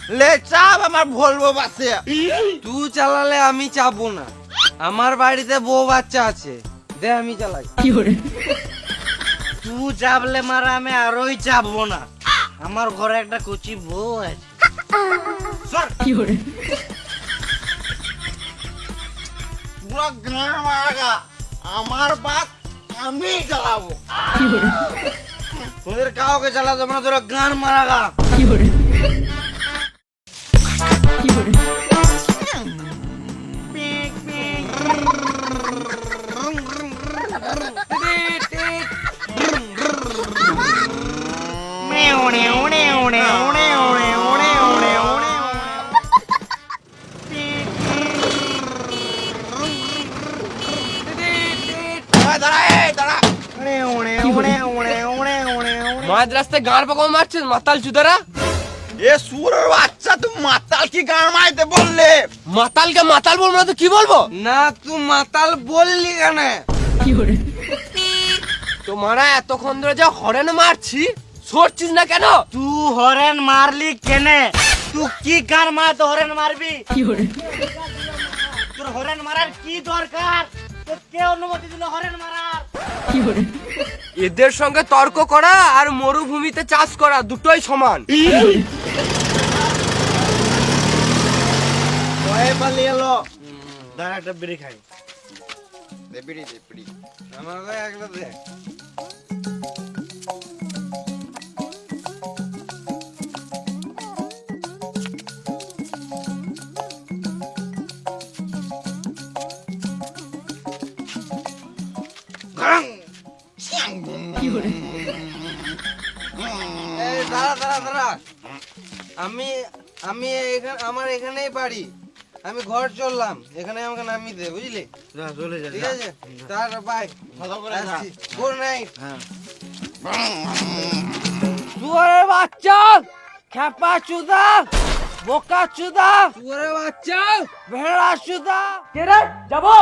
লে চাপ আমার ভলভো বাসে। তুই চালালে আমি চাপবো না, আমার বাড়িতে বউ বাচ্চা আছে, দে আমি চালাই। তুই চাপলে মারা আমি আরোই চাপবো না, আমার ঘরে একটা কচি বউ আছে। পুরো গান মারাগা আমার বাত আমি চালাবো। তোদের কাউকে চালাতে না, তোরা গান মারাগা। মাঝ রাস্তায় গান পাকাও মারছিস মাতাল চুদারা। এ সুরের বাচ্চা তুমি মাতাল কি গান মাইতে বললে? মাতালকে মাতাল বলবো না তো কি বলবো? না তুই মাতাল বললি কেন? তোমারা এতক্ষণ ধরে যা হরেন মারছি, সরছিস না কেন? তুই হরেন মারলি কেনে? তুই কি গান মারাতে হরেন মারবি? তোর হরেন মারার কি দরকার? তোর কে অনুমতি দিল হরেন মারার? এদের সঙ্গে তর্ক করা আর মরুভূমিতে চাষ করা দুটোই সমান। ভয়ে পালিয়ে এলো। দাঁড়া একটা বিড়ি খাই। দে বিড়ি দে বিড়ি। আমাকে একটা দে। এই দাঁড়া দাঁড়া দাঁড়া, আমি আমি এখানে আমার এখানেই বাড়ি, আমি ঘর চললাম, এখানে আমাকে নামিয়ে দে বুঝলি? যা চলে যা। ঠিক আছে, তার বাই, ভালো করে যা। Good night. হ্যাঁ। শুয়োরের বাচ্চা, খেপা চুদা, বোকা চুদা, শুয়োরের বাচ্চা, ভেড়া চুদা। কে রে? যাবো।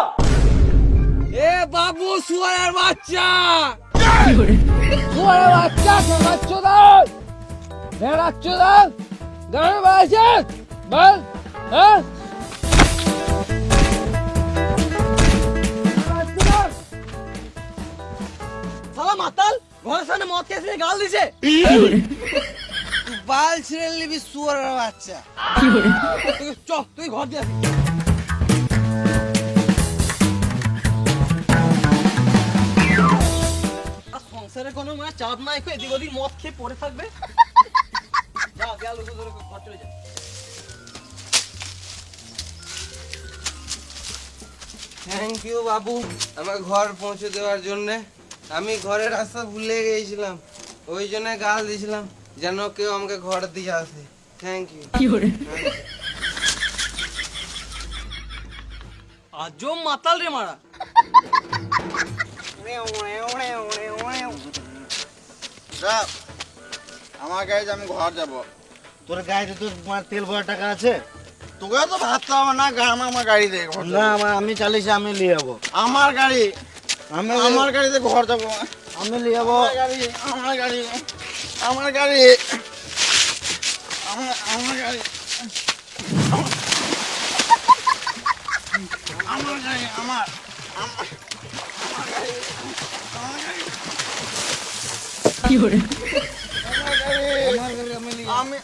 এ বাবু শুয়োরের বাচ্চা, শুয়োরের বাচ্চা, খেপা চুদা, ভেড়া চুদা, গান বাজছে বল। হ্যাঁ শালা মাতাল ঘরের সামনে মদ খেয়ে গাল দিছে। বাল ছিঁড়ে নিবি শুয়োরের বাচ্চা। চ তুই ঘর দিয়ে আসবি। সংসারে কোনো মানে চাপ নাই, এদিক ওদিক মদ খেয়ে পড়ে থাকবে। যা গেল তোর ঘর চলে যা। থ্যাংক ইউ বাবু আমার ঘর পৌঁছে দেওয়ার জন্য। আমি ঘরের রাস্তা ভুলে গিয়েছিলাম, ওই জন্য গাল দিয়েছিলাম যেন কেউ আমাকে ঘর দিয়ে আসে। Thank you. আজব মাতাল রে মারা। যা, আমার গাড়িতে আমি ঘর যাবো। তোর গাড়িতে তোর তেল ভরা টাকা আছে? তোকে তো ভাবতে হবে না, আমার গাড়িতে ঘর না যাবো। আমি চালিয়েছি, আমি নিয়ে যাবো। আমার গাড়ি, আমি আমার গাড়িতে ঘর যাবো। আমি নিয়ে যাবো। আমার গাড়ি, আমার গাড়ি, আমার গাড়ি, আমার গাড়ি, আমার গাড়ি, আমার আমার গাড়ি আমি নিয়ে যাবো। আমি